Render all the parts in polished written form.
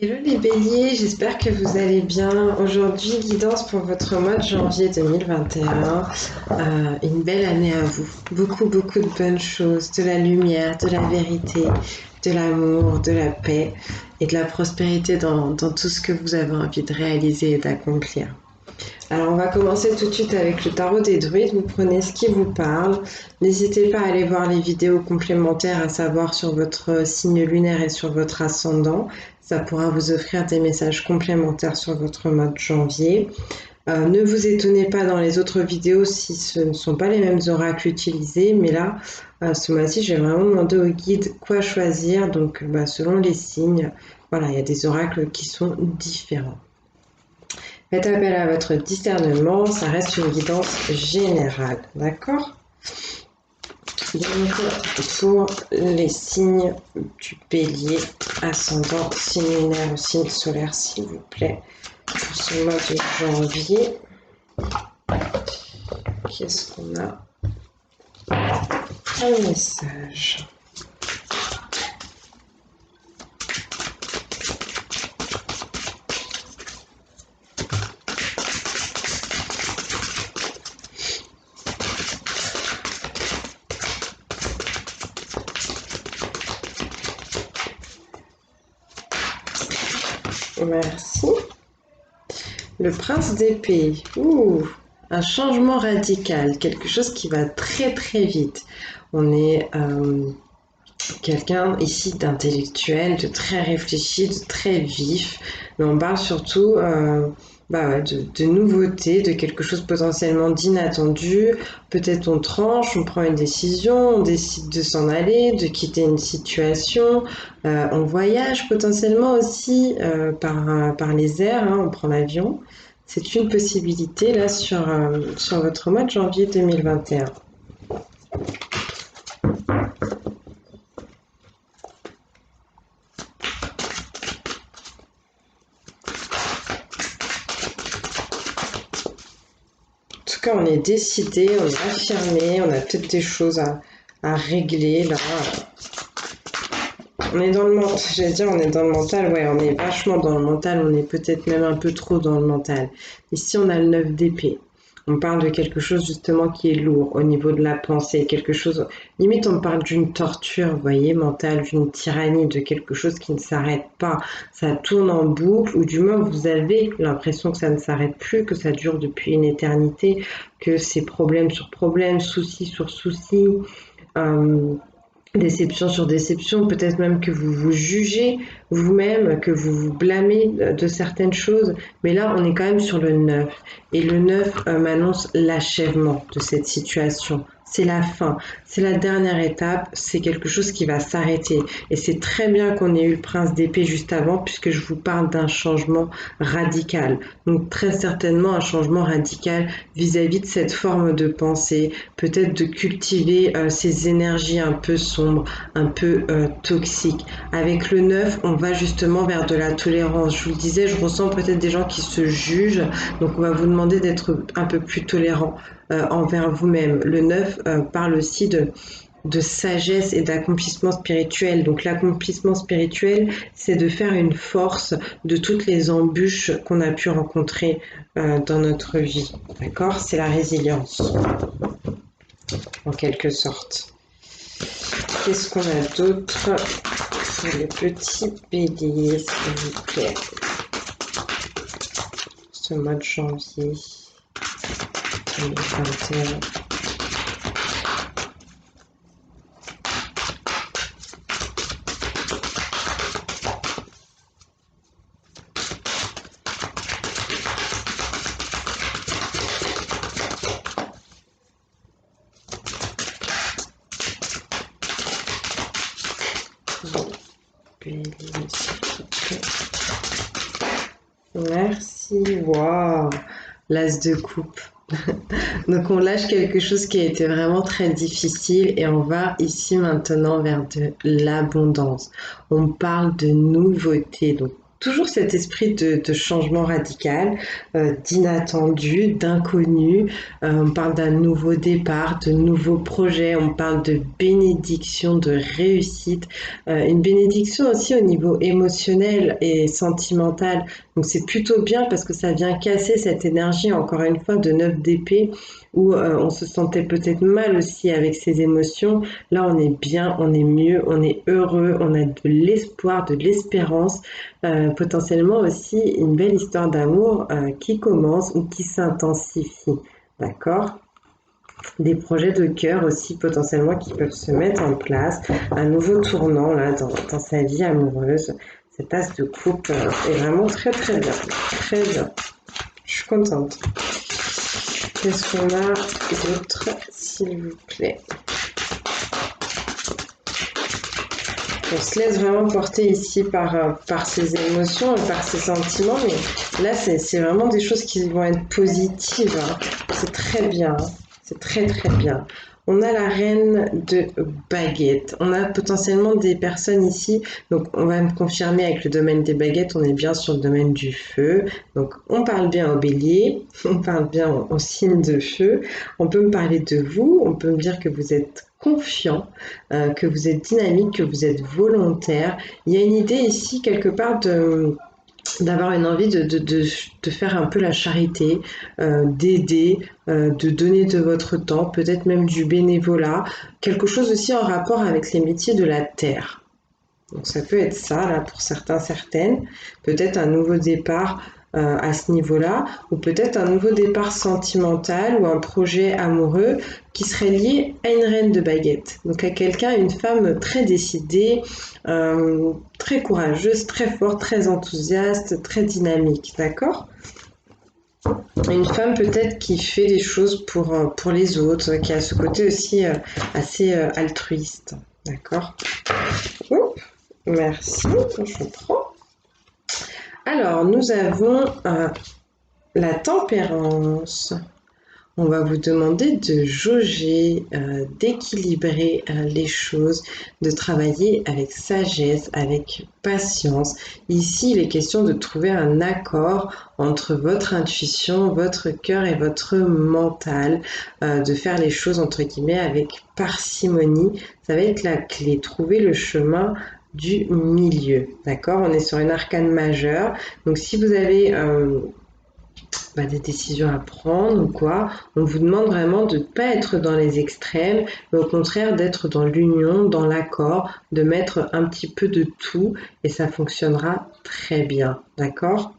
Hello les béliers, j'espère que vous allez bien. Aujourd'hui, guidance pour votre mois de janvier 2021. Une belle année à vous. Beaucoup, beaucoup de bonnes choses, de la lumière, de la vérité, de l'amour, de la paix et de la prospérité dans tout ce que vous avez envie de réaliser et d'accomplir. Alors on va commencer tout de suite avec le tarot des druides. Vous prenez ce qui vous parle. N'hésitez pas à aller voir les vidéos complémentaires, à savoir sur votre signe lunaire et sur votre ascendant. Ça pourra vous offrir des messages complémentaires sur votre mois de janvier. Ne vous étonnez pas dans les autres vidéos si ce ne sont pas les mêmes oracles utilisés, mais là, ce mois-ci, j'ai vraiment demandé au guide quoi choisir. Donc, selon les signes, voilà, il y a des oracles qui sont différents. Faites appel à votre discernement, ça reste une guidance générale, d'accord? Donc, pour les signes du bélier, ascendant, signe lunaire ou signe solaire, s'il vous plaît, pour ce mois de janvier, qu'est-ce qu'on a? Un message. Merci. Le prince d'épée. Ouh, un changement radical, quelque chose qui va très très vite. On est quelqu'un ici d'intellectuel, de très réfléchi, de très vif, mais on parle surtout de nouveautés, de quelque chose potentiellement d'inattendu. Peut-être on tranche, on prend une décision, on décide de s'en aller, de quitter une situation, on voyage potentiellement aussi par les airs, hein, on prend l'avion. C'est une possibilité là sur votre mois de janvier 2021. En tout cas, on est décidé, on est affirmé, on a peut-être des choses à régler là. On est dans le mental, j'allais dire on est dans le mental, ouais, on est vachement dans le mental, on est peut-être même un peu trop dans le mental. Ici, on a le 9 d'épée. On parle de quelque chose justement qui est lourd au niveau de la pensée, quelque chose, limite on parle d'une torture, vous voyez, mentale, d'une tyrannie, de quelque chose qui ne s'arrête pas. Ça tourne en boucle, ou du moins vous avez l'impression que ça ne s'arrête plus, que ça dure depuis une éternité, que c'est problème sur problème, souci sur souci. Euh, Déception sur déception, peut-être même que vous vous jugez vous-même, que vous vous blâmez de certaines choses, mais là on est quand même sur le 9 et le 9 m'annonce l'achèvement de cette situation. C'est la fin, c'est la dernière étape, c'est quelque chose qui va s'arrêter. Et c'est très bien qu'on ait eu le prince d'épée juste avant, puisque je vous parle d'un changement radical. Donc très certainement un changement radical vis-à-vis de cette forme de pensée, peut-être de cultiver ces énergies un peu sombres, un peu toxiques. Avec le 9, on va justement vers de la tolérance. Je vous le disais, je ressens peut-être des gens qui se jugent, donc on va vous demander d'être un peu plus tolérant envers vous-même. Le 9 parle aussi de sagesse et d'accomplissement spirituel. Donc l'accomplissement spirituel, c'est de faire une force de toutes les embûches qu'on a pu rencontrer dans notre vie. D'accord? C'est la résilience, en quelque sorte. Qu'est-ce qu'on a d'autre pour les petits béliers, s'il vous plaît? Ce mois de janvier 2021. Merci, waouh, l'as de coupe. Donc on lâche quelque chose qui a été vraiment très difficile et on va ici maintenant vers de l'abondance. On parle de nouveauté, donc toujours cet esprit de changement radical, d'inattendu, d'inconnu. On parle d'un nouveau départ, de nouveaux projets, on parle de bénédiction, de réussite. Une bénédiction aussi au niveau émotionnel et sentimental. Donc c'est plutôt bien parce que ça vient casser cette énergie, encore une fois, de 9 d'épée, où on se sentait peut-être mal aussi avec ses émotions. Là, on est bien, on est mieux, on est heureux, on a de l'espoir, de l'espérance, potentiellement aussi une belle histoire d'amour qui commence ou qui s'intensifie. D'accord? Des projets de cœur aussi potentiellement qui peuvent se mettre en place, un nouveau tournant là dans sa vie amoureuse. Cette as de coupe est vraiment très très bien, très bien. Je suis contente. Qu'est-ce qu'on a d'autre, s'il vous plaît? On se laisse vraiment porter ici par ses émotions et par ses sentiments, mais là, c'est vraiment des choses qui vont être positives. Hein. C'est très bien, hein. C'est très très bien. On a la reine de baguettes. On a potentiellement des personnes ici, donc on va me confirmer avec le domaine des baguettes, on est bien sur le domaine du feu. Donc on parle bien au bélier, on parle bien au signe de feu. On peut me parler de vous, on peut me dire que vous êtes confiant, que vous êtes dynamique, que vous êtes volontaire. Il y a une idée ici quelque part d'avoir une envie de faire un peu la charité, d'aider, de donner de votre temps, peut-être même du bénévolat, quelque chose aussi en rapport avec les métiers de la terre. Donc ça peut être ça, là, pour certains, certaines. Peut-être un nouveau départ à ce niveau-là, ou peut-être un nouveau départ sentimental ou un projet amoureux qui serait lié à une reine de baguette. Donc à quelqu'un, une femme très décidée, très courageuse, très forte, très enthousiaste, très dynamique, d'accord? Une femme peut-être qui fait des choses pour les autres, qui a ce côté aussi assez altruiste, d'accord? Oups, merci, je prends. Alors, nous avons la tempérance. On va vous demander de jauger, d'équilibrer les choses, de travailler avec sagesse, avec patience. Ici, il est question de trouver un accord entre votre intuition, votre cœur et votre mental, de faire les choses entre guillemets avec parcimonie. Ça va être la clé, trouver le chemin du milieu. D'accord? On est sur une arcane majeure. Donc si vous avez des décisions à prendre ou quoi, on vous demande vraiment de ne pas être dans les extrêmes, mais au contraire d'être dans l'union, dans l'accord, de mettre un petit peu de tout et ça fonctionnera très bien. D'accord?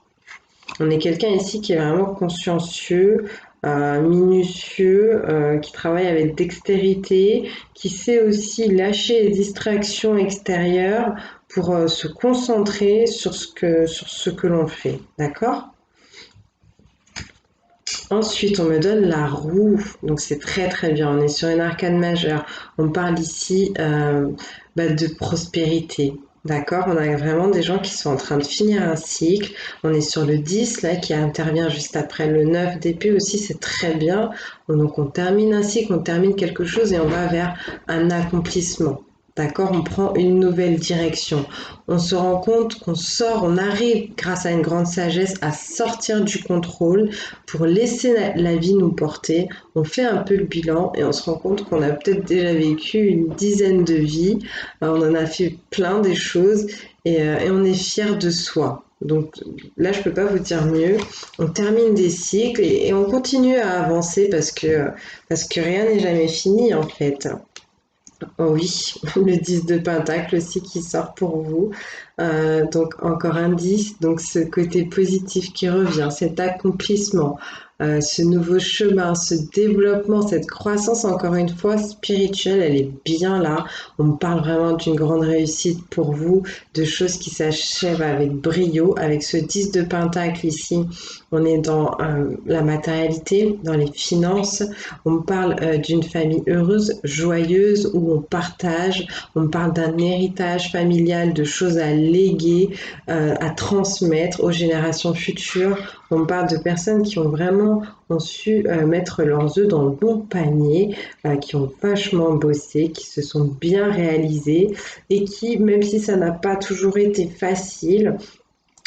On est quelqu'un ici qui est vraiment consciencieux, minutieux, qui travaille avec dextérité, qui sait aussi lâcher les distractions extérieures pour se concentrer sur ce que l'on fait. D'accord? Ensuite, on me donne la roue, donc c'est très très bien, on est sur une arcane majeure. On parle ici de prospérité, d'accord? On a vraiment des gens qui sont en train de finir un cycle. On est sur le 10 là qui intervient juste après le 9 d'épée aussi, c'est très bien. Donc on termine un cycle, on termine quelque chose et on va vers un accomplissement. D'accord, on prend une nouvelle direction. On se rend compte qu'on sort, on arrive grâce à une grande sagesse à sortir du contrôle pour laisser la vie nous porter. On fait un peu le bilan et on se rend compte qu'on a peut-être déjà vécu une dizaine de vies. On en a fait plein des choses et on est fier de soi. Donc là, je peux pas vous dire mieux. On termine des cycles et on continue à avancer parce que rien n'est jamais fini en fait. Oh oui, le 10 de Pentacle aussi qui sort pour vous. Donc encore un 10, donc ce côté positif qui revient, cet accomplissement, ce nouveau chemin, ce développement, cette croissance encore une fois spirituelle, elle est bien là. On me parle vraiment d'une grande réussite pour vous, de choses qui s'achèvent avec brio. Avec ce 10 de Pentacle ici, on est dans la matérialité, dans les finances. On me parle d'une famille heureuse, joyeuse, où on partage. On me parle d'un héritage familial, de choses à léguer, à transmettre aux générations futures. On me parle de personnes qui ont su mettre leurs œufs dans le bon panier, qui ont vachement bossé, qui se sont bien réalisées et qui, même si ça n'a pas toujours été facile,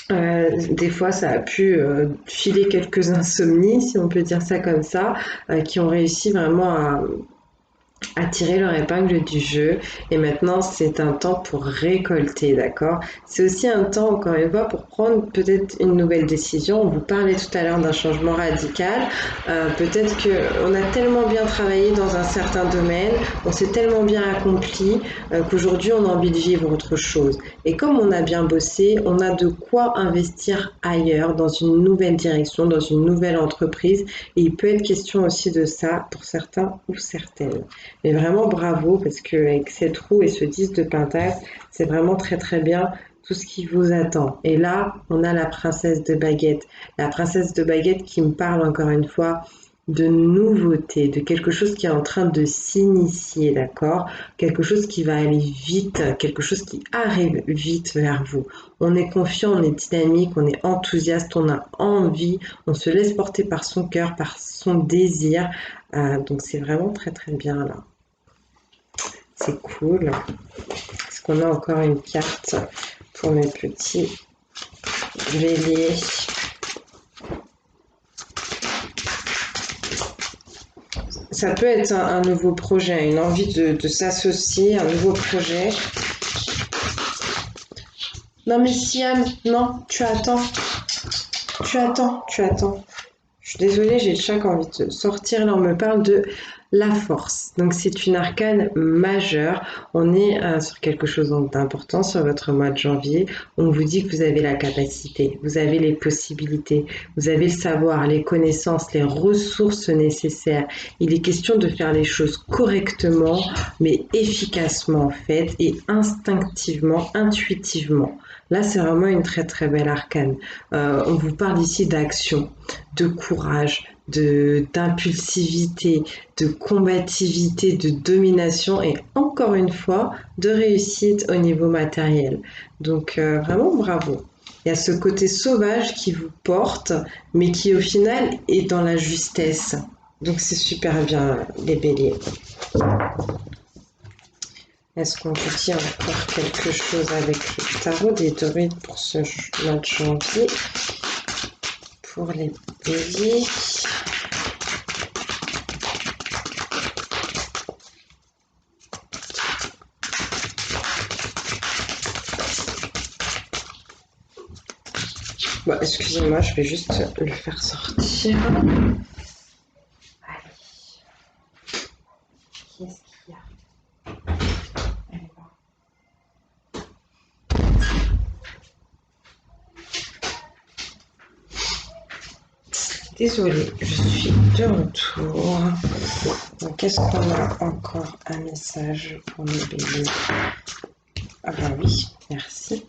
Des fois, ça a pu filer quelques insomnies, si on peut dire ça comme ça, qui ont réussi vraiment à tirer leur épingle du jeu et maintenant c'est un temps pour récolter, d'accord? C'est aussi un temps, encore une fois, pour prendre peut-être une nouvelle décision. On vous parlait tout à l'heure d'un changement radical. Peut-être qu'on a tellement bien travaillé dans un certain domaine, on s'est tellement bien accompli qu'aujourd'hui on a envie de vivre autre chose. Et comme on a bien bossé, on a de quoi investir ailleurs, dans une nouvelle direction, dans une nouvelle entreprise. Et il peut être question aussi de ça pour certains ou certaines. Mais vraiment bravo parce qu'avec cette roue et ce 10 de Pentacle, c'est vraiment très très bien tout ce qui vous attend. Et là, on a la princesse de baguette. La princesse de baguette qui me parle encore une fois de nouveauté, de quelque chose qui est en train de s'initier, d'accord? Quelque chose qui va aller vite, quelque chose qui arrive vite vers vous. On est confiant, on est dynamique, on est enthousiaste, on a envie, on se laisse porter par son cœur, par son désir. Donc c'est vraiment très très bien là. C'est cool. Est-ce qu'on a encore une carte pour mes petits béliers? Ça peut être un nouveau projet, une envie de s'associer, un nouveau projet. Non mais Siam, non, tu attends. Tu attends, tu attends. Je suis désolée, j'ai le chat qui a envie de sortir. Là, on me parle de la force. Donc, c'est une arcane majeure. On est sur quelque chose d'important sur votre mois de janvier. On vous dit que vous avez la capacité, vous avez les possibilités, vous avez le savoir, les connaissances, les ressources nécessaires. Il est question de faire les choses correctement, mais efficacement en fait, et instinctivement, intuitivement. Là, c'est vraiment une très très belle arcane. On vous parle ici d'action, de courage, d'impulsivité, de combativité, de domination et encore une fois de réussite au niveau matériel. Donc vraiment bravo. Il y a ce côté sauvage qui vous porte, mais qui au final est dans la justesse. Donc c'est super bien les béliers. Est-ce qu'on peut dire encore quelque chose avec le tarot des druides pour ce mois de janvier? Pour les béliers. Bon, excusez-moi, je vais juste le faire sortir. Allez. Qu'est-ce qu'il y a? Allez, va. Désolée, je suis de retour. Donc, qu'est-ce qu'on a encore? Un message pour mes béliers. Ah bah oui, merci.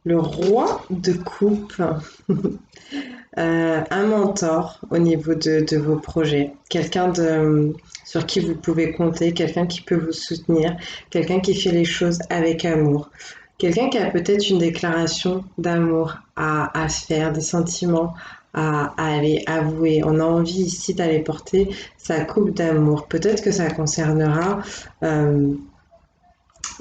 Le roi de coupe. Un mentor au niveau de vos projets, quelqu'un sur qui vous pouvez compter, quelqu'un qui peut vous soutenir, quelqu'un qui fait les choses avec amour, quelqu'un qui a peut-être une déclaration d'amour à faire, des sentiments à aller avouer. On a envie ici d'aller porter sa coupe d'amour. Peut-être que ça concernera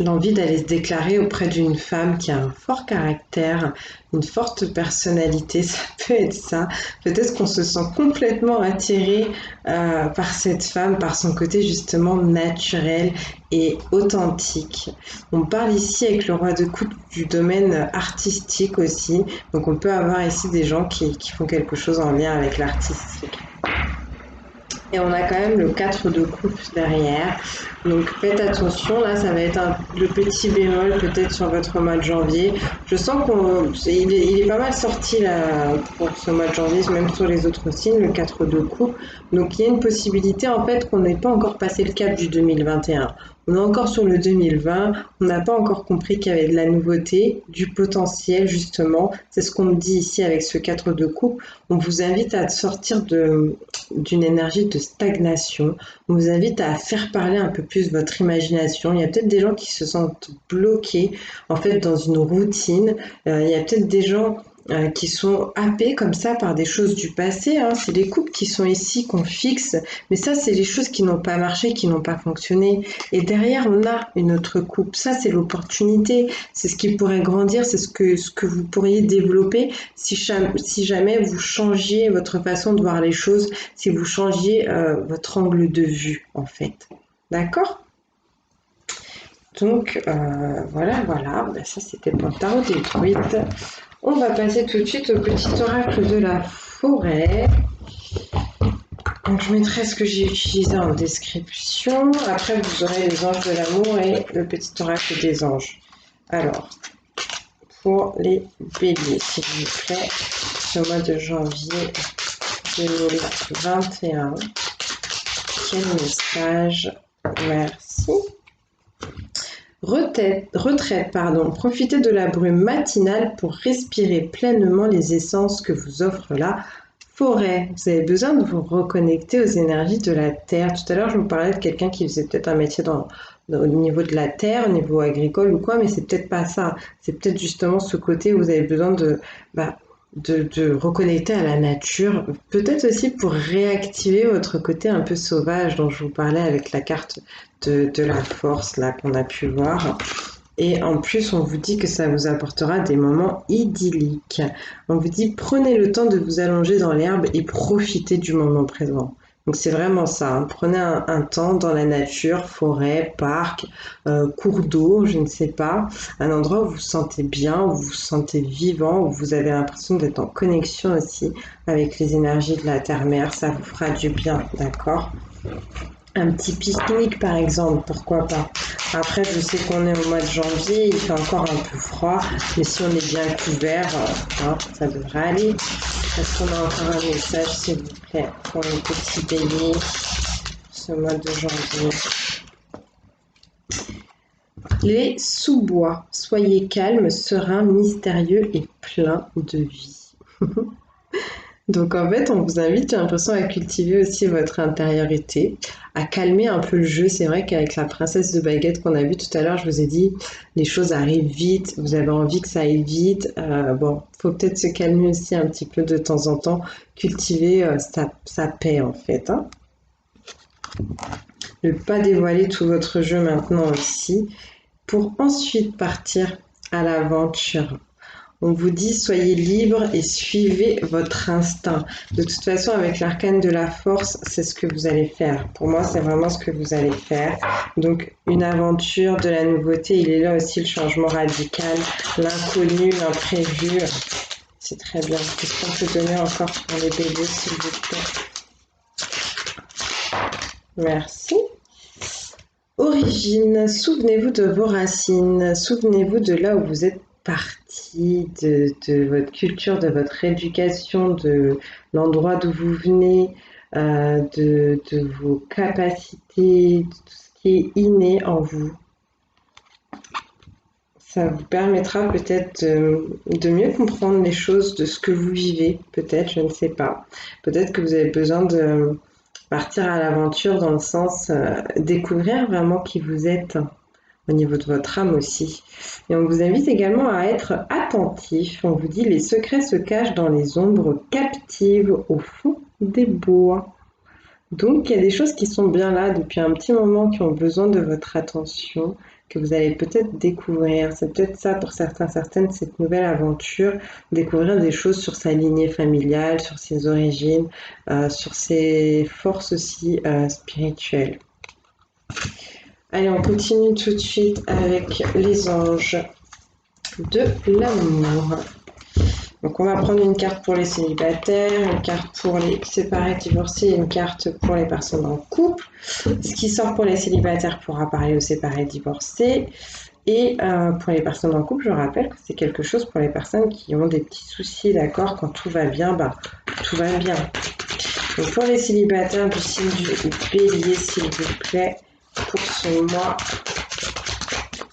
l'envie d'aller se déclarer auprès d'une femme qui a un fort caractère, une forte personnalité, ça peut être ça. Peut-être qu'on se sent complètement attiré par cette femme, par son côté justement naturel et authentique. On parle ici avec le roi de coupe du domaine artistique aussi, donc on peut avoir ici des gens qui font quelque chose en lien avec l'artistique. Et on a quand même le 4 de coupe derrière. Donc faites attention, là ça va être le petit bémol peut-être sur votre mois de janvier. Je sens qu'il est pas mal sorti là pour ce mois de janvier, même sur les autres signes, le 4 de coupe. Donc il y a une possibilité en fait qu'on n'ait pas encore passé le cap du 2021. On est encore sur le 2020, on n'a pas encore compris qu'il y avait de la nouveauté, du potentiel justement. C'est ce qu'on me dit ici avec ce 4 de coupe. On vous invite à sortir d'une énergie de stagnation. On vous invite à faire parler un peu plus votre imagination. Il y a peut-être des gens qui se sentent bloqués en fait dans une routine. Il y a peut-être des gens qui sont happés comme ça par des choses du passé. Hein. C'est les couples qui sont ici, qu'on fixe. Mais ça, c'est les choses qui n'ont pas marché, qui n'ont pas fonctionné. Et derrière, on a une autre coupe. Ça, c'est l'opportunité. C'est ce qui pourrait grandir. C'est ce que vous pourriez développer si jamais vous changiez votre façon de voir les choses, si vous changiez votre angle de vue, en fait. D'accord ? Donc, voilà. Ben, ça, c'était pour le tarot des druides. On va passer tout de suite au petit oracle de la forêt. Donc, je mettrai ce que j'ai utilisé en description. Après, vous aurez les anges de l'amour et le petit oracle des anges. Alors, pour les béliers, s'il vous plaît, ce mois de janvier 2021. Quel message? Merci. Retraite, profitez de la brume matinale pour respirer pleinement les essences que vous offre la forêt. Vous avez besoin de vous reconnecter aux énergies de la terre. Tout à l'heure, je vous parlais de quelqu'un qui faisait peut-être un métier au niveau de la terre, au niveau agricole ou quoi, mais c'est peut-être pas ça. C'est peut-être justement ce côté où vous avez besoin de reconnecter à la nature, peut-être aussi pour réactiver votre côté un peu sauvage dont je vous parlais avec la carte de la force là qu'on a pu voir. Et en plus, on vous dit que ça vous apportera des moments idylliques. On vous dit prenez le temps de vous allonger dans l'herbe et profitez du moment présent. Donc c'est vraiment ça, hein. Prenez un temps dans la nature, forêt, parc, cours d'eau, je ne sais pas, un endroit où vous vous sentez bien, où vous vous sentez vivant, où vous avez l'impression d'être en connexion aussi avec les énergies de la terre-mère, ça vous fera du bien, d'accord ? Un petit pique-nique par exemple, pourquoi pas. Après, je sais qu'on est au mois de janvier, il fait encore un peu froid, mais si on est bien couvert, ça devrait aller. Est-ce qu'on a encore un message, s'il vous plaît, pour les petits béliers, ce mois de janvier? Les sous-bois, soyez calmes, sereins, mystérieux et pleins de vie. Donc en fait, on vous invite, j'ai l'impression, à cultiver aussi votre intériorité, à calmer un peu le jeu. C'est vrai qu'avec la princesse de baguette qu'on a vue tout à l'heure, je vous ai dit, les choses arrivent vite, vous avez envie que ça aille vite. Faut peut-être se calmer aussi un petit peu de temps en temps, cultiver sa paix en fait. Hein. Ne pas dévoiler tout votre jeu maintenant aussi, pour ensuite partir à l'aventure. On vous dit soyez libre et suivez votre instinct. De toute façon, avec l'arcane de la force, c'est ce que vous allez faire. Pour moi, c'est vraiment ce que vous allez faire. Donc, une aventure, de la nouveauté, il est là aussi le changement radical, l'inconnu, l'imprévu. C'est très bien. Qu'est-ce qu'on peut donner encore pour les béliers, s'il vous plaît? Merci. Origine, souvenez-vous de vos racines, souvenez-vous de là où vous êtes parti, de votre culture, de votre éducation, de l'endroit d'où vous venez, de vos capacités, de tout ce qui est inné en vous. Ça vous permettra peut-être de mieux comprendre les choses, de ce que vous vivez, peut-être, je ne sais pas. Peut-être que vous avez besoin de partir à l'aventure dans le sens découvrir vraiment qui vous êtes au niveau de votre âme aussi. Et on vous invite également à être attentif. On vous dit les secrets se cachent dans les ombres captives au fond des bois. Donc il y a des choses qui sont bien là depuis un petit moment qui ont besoin de votre attention, que vous allez peut-être découvrir. C'est peut-être ça pour certains, certaines, cette nouvelle aventure, découvrir des choses sur sa lignée familiale, sur ses origines, sur ses forces aussi spirituelles. Allez, on continue tout de suite avec les anges de l'amour. Donc on va prendre une carte pour les célibataires, une carte pour les séparés, divorcés, une carte pour les personnes en couple. Ce qui sort pour les célibataires pourra parler aux séparés, divorcés. Et pour les personnes en couple, je rappelle que c'est quelque chose pour les personnes qui ont des petits soucis, d'accord? Quand tout va bien, tout va bien. Donc pour les célibataires du signe du bélier, s'il vous plaît, pour ce mois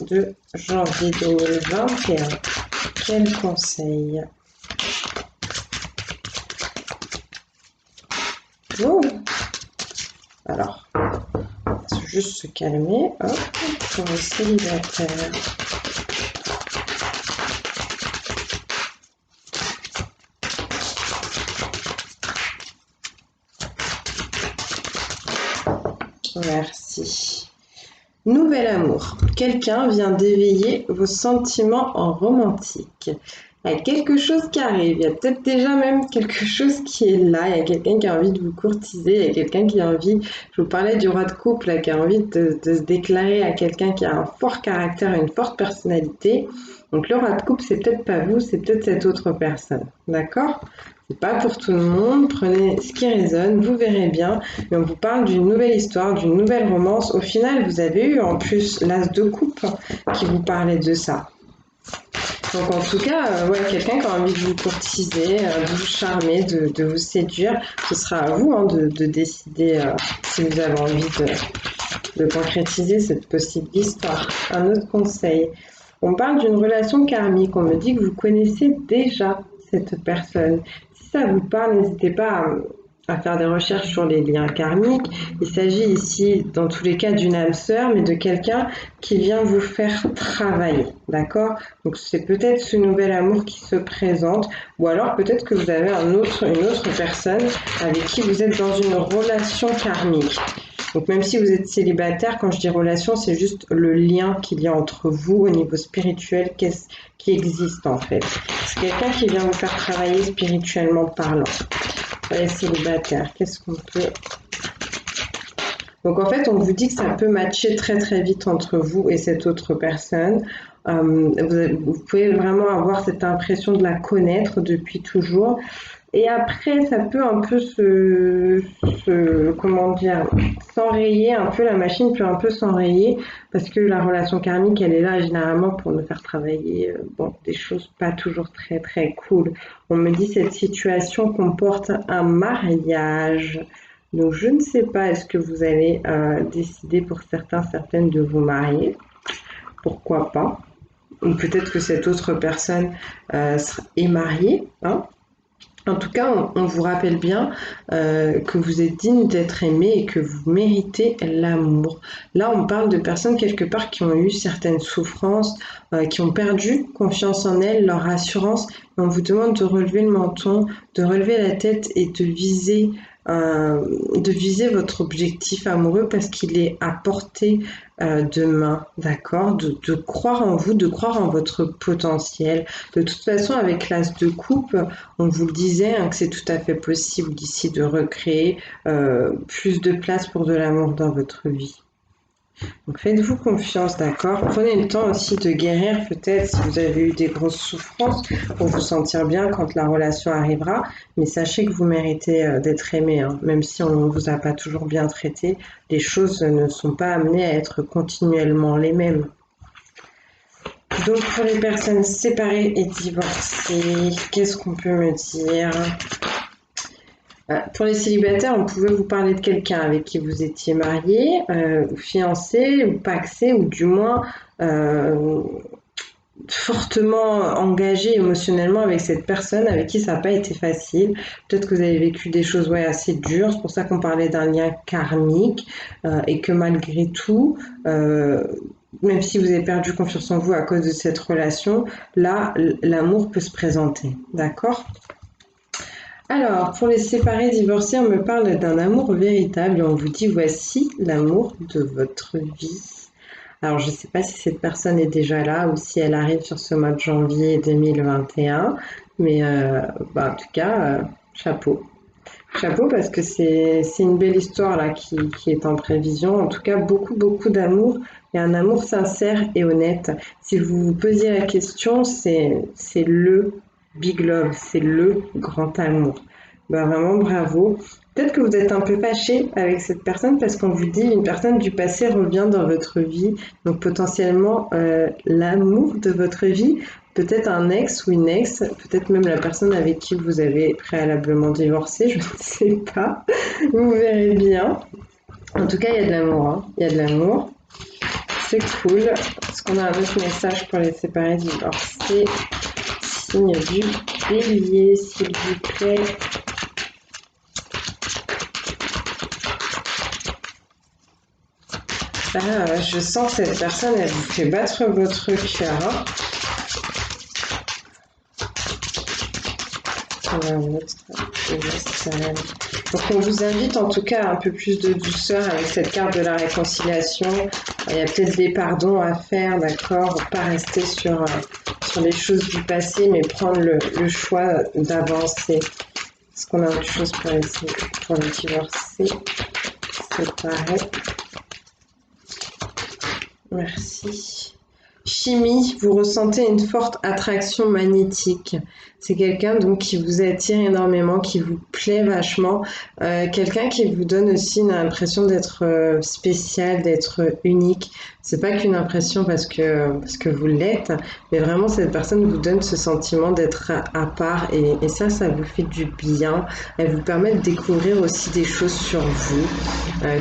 de janvier 2021, quel conseil? Oh. Alors, on va juste se calmer. Hop, pour les célibataires. Merci. Nouvel amour. Quelqu'un vient d'éveiller vos sentiments en romantique. Il y a quelque chose qui arrive, il y a peut-être déjà même quelque chose qui est là, il y a quelqu'un qui a envie de vous courtiser, il y a quelqu'un qui a envie, je vous parlais du roi de coupe, là, qui a envie de se déclarer à quelqu'un qui a un fort caractère, une forte personnalité. Donc le roi de coupe, c'est peut-être pas vous, c'est peut-être cette autre personne, d'accord? C'est pas pour tout le monde, prenez ce qui résonne, vous verrez bien, mais on vous parle d'une nouvelle histoire, d'une nouvelle romance. Au final, vous avez eu en plus l'as de coupe qui vous parlait de ça. Donc en tout cas, ouais, quelqu'un qui a envie de vous courtiser, de vous charmer, de vous séduire, ce sera à vous de décider si vous avez envie de concrétiser cette possible histoire. Un autre conseil, on parle d'une relation karmique, on me dit que vous connaissez déjà cette personne. Si ça vous parle, n'hésitez pas à faire des recherches sur les liens karmiques. Il s'agit ici, dans tous les cas, d'une âme sœur, mais de quelqu'un qui vient vous faire travailler, d'accord? Donc c'est peut-être ce nouvel amour qui se présente, ou alors peut-être que vous avez une autre personne avec qui vous êtes dans une relation karmique. Donc même si vous êtes célibataire, quand je dis relation, c'est juste le lien qu'il y a entre vous au niveau spirituel qui existe en fait. C'est quelqu'un qui vient vous faire travailler spirituellement parlant. Les célibataires, qu'est-ce qu'on peut... Donc en fait, on vous dit que ça peut matcher très très vite entre vous et cette autre personne. Vous pouvez vraiment avoir cette impression de la connaître depuis toujours. Et après, ça peut un peu comment dire, s'enrayer un peu, la machine peut un peu s'enrayer parce que la relation karmique, elle est là généralement pour nous faire travailler des choses pas toujours très très cool. On me dit cette situation comporte un mariage. Donc je ne sais pas, est-ce que vous allez décider pour certaines de vous marier? Pourquoi pas? Ou peut-être que cette autre personne est mariée, hein? En tout cas, on vous rappelle bien que vous êtes digne d'être aimé et que vous méritez l'amour. Là, on parle de personnes quelque part qui ont eu certaines souffrances, qui ont perdu confiance en elles, leur assurance. Et on vous demande de relever le menton, de relever la tête et de viser votre objectif amoureux parce qu'il est à portée de main, d'accord, de croire en vous, de croire en votre potentiel. De toute façon, avec l'as de coupe, on vous le disait que c'est tout à fait possible d'ici de recréer plus de place pour de l'amour dans votre vie. Donc faites-vous confiance, d'accord? Prenez le temps aussi de guérir peut-être si vous avez eu des grosses souffrances pour vous sentir bien quand la relation arrivera. Mais sachez que vous méritez d'être aimé, hein. Même si on ne vous a pas toujours bien traité, les choses ne sont pas amenées à être continuellement les mêmes. Donc pour les personnes séparées et divorcées, qu'est-ce qu'on peut me dire? Pour les célibataires, on pouvait vous parler de quelqu'un avec qui vous étiez marié, ou fiancé, ou pacsé, ou du moins fortement engagé émotionnellement avec cette personne avec qui ça n'a pas été facile. Peut-être que vous avez vécu des choses assez dures, c'est pour ça qu'on parlait d'un lien karmique, et que malgré tout, même si vous avez perdu confiance en vous à cause de cette relation, là, l'amour peut se présenter, d'accord ? Alors, pour les séparés, divorcés, on me parle d'un amour véritable et on vous dit voici l'amour de votre vie. Alors, je ne sais pas si cette personne est déjà là ou si elle arrive sur ce mois de janvier 2021, mais en tout cas, chapeau. Chapeau parce que c'est une belle histoire là qui est en prévision. En tout cas, beaucoup d'amour et un amour sincère et honnête. Si vous vous posiez la question, c'est le big love, c'est le grand amour. Vraiment bravo. Peut-être que vous êtes un peu fâché avec cette personne parce qu'on vous dit une personne du passé revient dans votre vie. Donc potentiellement l'amour de votre vie, peut-être un ex ou une ex, peut-être même la personne avec qui vous avez préalablement divorcé, je ne sais pas. Vous verrez bien. En tout cas, il y a de l'amour, hein. Il y a de l'amour. C'est cool. Est-ce qu'on a un autre message pour les séparés divorcés? Signe du bélier, s'il vous plaît. Je sens que cette personne, elle vous fait battre votre cœur, hein. on a un autre message. Donc on vous invite en tout cas à un peu plus de douceur avec cette carte de la réconciliation. Il y a peut-être des pardons à faire, d'accord? Pas rester sur les choses du passé, mais prendre le choix d'avancer. Est-ce qu'on a autre chose pour essayer, pour les divorcer, séparer? Merci. Chimie, vous ressentez une forte attraction magnétique. C'est quelqu'un donc qui vous attire énormément, qui vous plaît vachement. Quelqu'un qui vous donne aussi une impression d'être spécial, d'être unique. C'est pas qu'une impression parce que vous l'êtes, mais vraiment cette personne vous donne ce sentiment d'être à part et ça vous fait du bien. Elle vous permet de découvrir aussi des choses sur vous,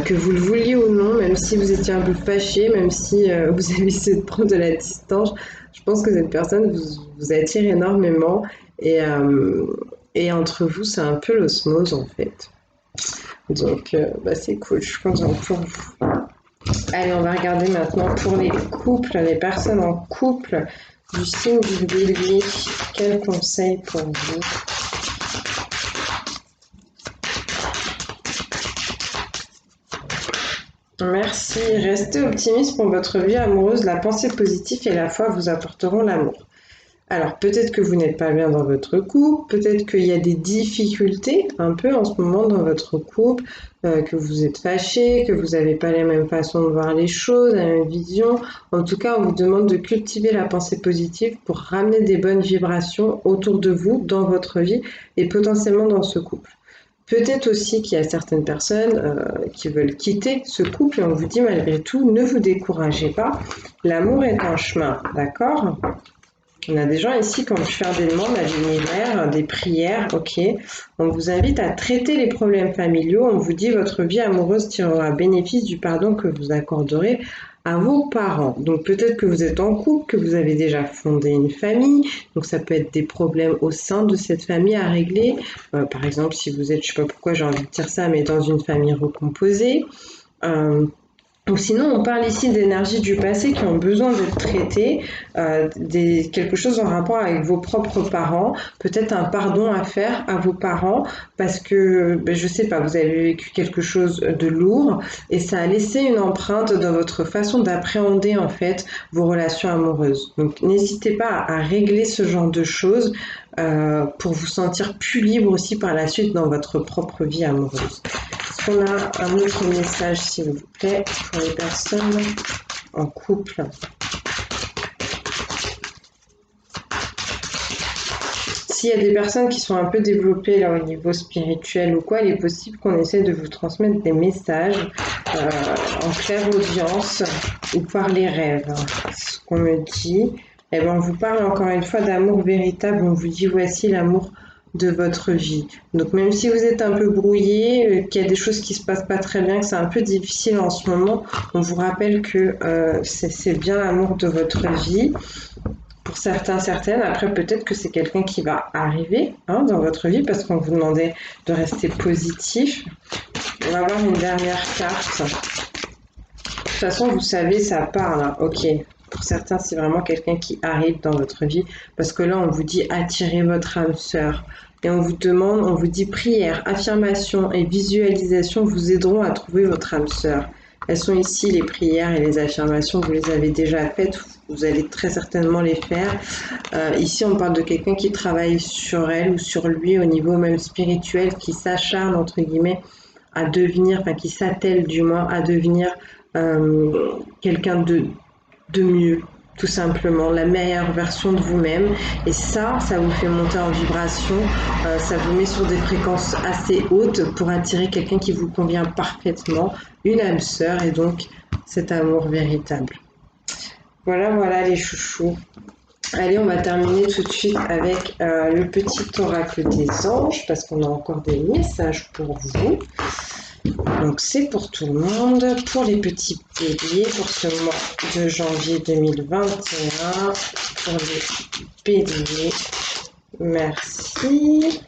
que vous le vouliez ou non, même si vous étiez un peu fâché, même si vous avez essayé de prendre de la distance. Je pense que cette personne vous attire énormément et entre vous, c'est un peu l'osmose en fait. Donc, c'est cool, je suis contente pour vous. Allez, on va regarder maintenant pour les couples, les personnes en couple du signe du Bélier. Quels conseils pour vous? Merci. Restez optimiste pour votre vie amoureuse. La pensée positive et la foi vous apporteront l'amour. Alors, peut-être que vous n'êtes pas bien dans votre couple, peut-être qu'il y a des difficultés un peu en ce moment dans votre couple, que vous êtes fâché, que vous n'avez pas les mêmes façons de voir les choses, la même vision. En tout cas, on vous demande de cultiver la pensée positive pour ramener des bonnes vibrations autour de vous, dans votre vie et potentiellement dans ce couple. Peut-être aussi qu'il y a certaines personnes qui veulent quitter ce couple et on vous dit malgré tout, ne vous découragez pas, l'amour est un chemin, d'accord ? On a des gens ici qui ont dû faire des demandes à l'univers, des prières, ok. On vous invite à traiter les problèmes familiaux. On vous dit votre vie amoureuse tirera bénéfice du pardon que vous accorderez à vos parents. Donc peut-être que vous êtes en couple, que vous avez déjà fondé une famille. Donc ça peut être des problèmes au sein de cette famille à régler. Par exemple, si vous êtes, je sais pas pourquoi j'ai envie de dire ça, mais dans une famille recomposée. Ou sinon, on parle ici d'énergies du passé qui ont besoin d'être traitées, quelque chose en rapport avec vos propres parents, peut-être un pardon à faire à vos parents parce que, je sais pas, vous avez vécu quelque chose de lourd et ça a laissé une empreinte dans votre façon d'appréhender en fait vos relations amoureuses. Donc, n'hésitez pas à régler ce genre de choses pour vous sentir plus libre aussi par la suite dans votre propre vie amoureuse. Est-ce qu'on a un autre message, s'il vous plaît, pour les personnes en couple? S'il y a des personnes qui sont un peu développées là au niveau spirituel ou quoi, il est possible qu'on essaie de vous transmettre des messages en clairaudience ou par les rêves. Ce qu'on me dit, on vous parle encore une fois d'amour véritable, on vous dit voici l'amour de votre vie. Donc même si vous êtes un peu brouillé, qu'il y a des choses qui se passent pas très bien, que c'est un peu difficile en ce moment, on vous rappelle que c'est bien l'amour de votre vie. Pour certains, certaines, après peut-être que c'est quelqu'un qui va arriver dans votre vie parce qu'on vous demandait de rester positif. On va voir une dernière carte. De toute façon, vous savez, ça parle, ok. Pour certains, c'est vraiment quelqu'un qui arrive dans votre vie parce que là, on vous dit attirez votre âme sœur. Et on vous demande, on vous dit prière, affirmation et visualisation vous aideront à trouver votre âme sœur. Elles sont ici, les prières et les affirmations, vous les avez déjà faites, vous allez très certainement les faire. Ici, on parle de quelqu'un qui travaille sur elle ou sur lui au niveau même spirituel, qui s'acharne, entre guillemets, à devenir, enfin qui s'attelle du moins à devenir quelqu'un de mieux, tout simplement, la meilleure version de vous-même. Et ça vous fait monter en vibration, ça vous met sur des fréquences assez hautes pour attirer quelqu'un qui vous convient parfaitement, une âme sœur et donc cet amour véritable. Voilà les chouchous. Allez, on va terminer tout de suite avec le petit oracle des anges parce qu'on a encore des messages pour vous. Donc c'est pour tout le monde, pour les petits béliers, pour ce mois de janvier 2021, pour les béliers. Merci.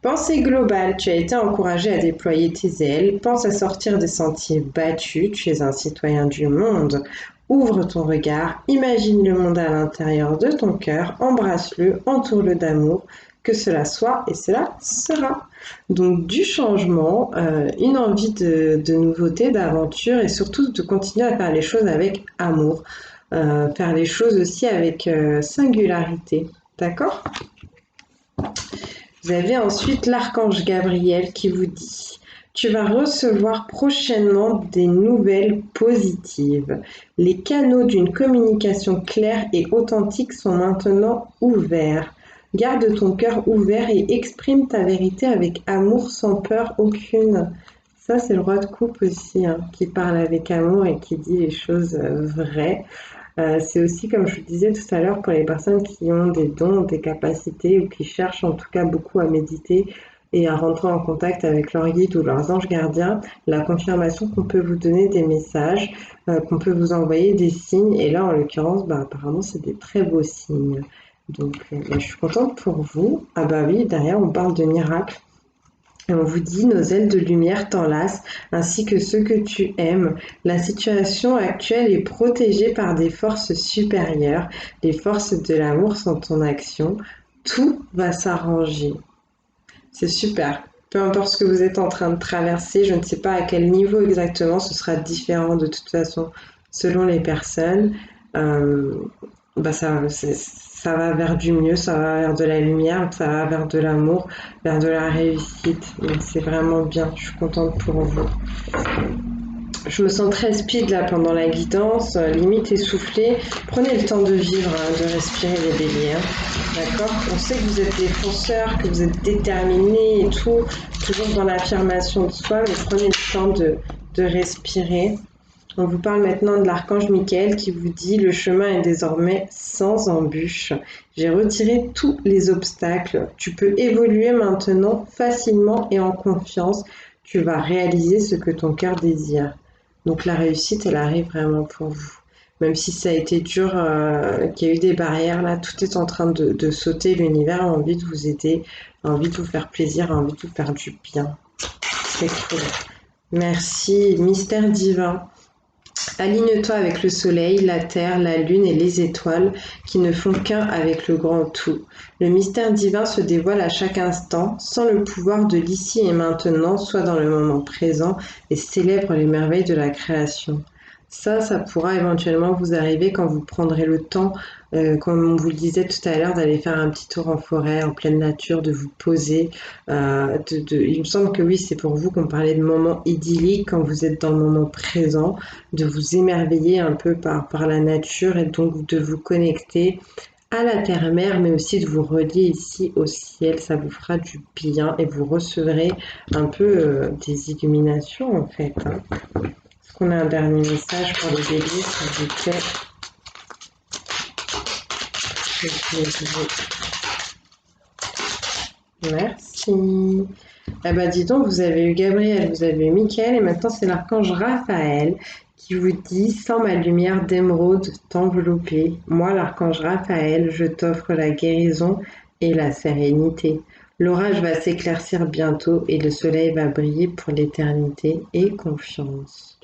Pensée globale, tu as été encouragé à déployer tes ailes, pense à sortir des sentiers battus, tu es un citoyen du monde. Ouvre ton regard, imagine le monde à l'intérieur de ton cœur, embrasse-le, entoure-le d'amour, que cela soit et cela sera. Donc du changement, une envie de nouveauté, d'aventure et surtout de continuer à faire les choses avec amour, faire les choses aussi avec singularité. D'accord? Vous avez ensuite l'archange Gabriel qui vous dit: tu vas recevoir prochainement des nouvelles positives. Les canaux d'une communication claire et authentique sont maintenant ouverts. Garde ton cœur ouvert et exprime ta vérité avec amour sans peur aucune. Ça, c'est le roi de coupe aussi, hein, qui parle avec amour et qui dit les choses vraies. C'est aussi, comme je vous disais tout à l'heure, pour les personnes qui ont des dons, des capacités ou qui cherchent en tout cas beaucoup à méditer et à rentrer en contact avec leurs guides ou leurs anges gardiens, la confirmation qu'on peut vous donner des messages, qu'on peut vous envoyer des signes. Et là, en l'occurrence, apparemment, c'est des très beaux signes. Donc, je suis contente pour vous. Ah bah oui, derrière, on parle de miracles. Et on vous dit: nos ailes de lumière t'enlacent, ainsi que ceux que tu aimes. La situation actuelle est protégée par des forces supérieures. Les forces de l'amour sont en action. Tout va s'arranger. C'est super. Peu importe ce que vous êtes en train de traverser, je ne sais pas à quel niveau exactement, ce sera différent de toute façon selon les personnes. Euh, ça va vers du mieux, ça va vers de la lumière, ça va vers de l'amour, vers de la réussite. Donc c'est vraiment bien, je suis contente pour vous. Je me sens très speed là pendant la guidance, limite essoufflée. Prenez le temps de vivre, hein, de respirer les béliers. Hein. D'accord? On sait que vous êtes des fonceurs, que vous êtes déterminés et tout, toujours dans l'affirmation de soi, mais prenez le temps de respirer. On vous parle maintenant de l'archange Michael qui vous dit: le chemin est désormais sans embûches. J'ai retiré tous les obstacles. Tu peux évoluer maintenant facilement et en confiance. Tu vas réaliser ce que ton cœur désire. Donc la réussite, elle arrive vraiment pour vous. Même si ça a été dur, qu'il y a eu des barrières, là, tout est en train de sauter. L'univers a envie de vous aider, a envie de vous faire plaisir, a envie de vous faire du bien. C'est cool. Merci, mystère divin. Aligne-toi avec le soleil, la terre, la lune et les étoiles qui ne font qu'un avec le grand tout. Le mystère divin se dévoile à chaque instant, sans le pouvoir de l'ici et maintenant, soit dans le moment présent et célèbre les merveilles de la création. Ça pourra éventuellement vous arriver quand vous prendrez le temps, comme on vous le disait tout à l'heure, d'aller faire un petit tour en forêt, en pleine nature, de vous poser. Il me semble que oui, c'est pour vous qu'on parlait de moments idylliques quand vous êtes dans le moment présent, de vous émerveiller un peu par la nature et donc de vous connecter à la terre-mère, mais aussi de vous relier ici au ciel. Ça vous fera du bien et vous recevrez un peu des illuminations en fait. Hein. Est-ce qu'on a un dernier message pour les béliers, s'il vous plaît? Merci. Eh ben, dis donc, vous avez eu Gabriel, vous avez eu Michael, et maintenant c'est l'archange Raphaël qui vous dit: sans ma lumière d'émeraude t'envelopper, moi l'archange Raphaël, je t'offre la guérison et la sérénité. L'orage va s'éclaircir bientôt et le soleil va briller pour l'éternité et confiance.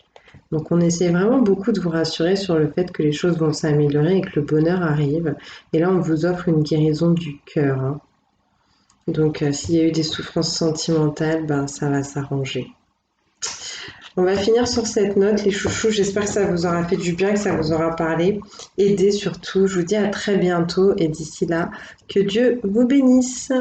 Donc on essaie vraiment beaucoup de vous rassurer sur le fait que les choses vont s'améliorer et que le bonheur arrive. Et là, on vous offre une guérison du cœur. Hein. Donc s'il y a eu des souffrances sentimentales, ça va s'arranger. On va finir sur cette note, les chouchous. J'espère que ça vous aura fait du bien, que ça vous aura parlé, aidé surtout. Je vous dis à très bientôt et d'ici là, que Dieu vous bénisse.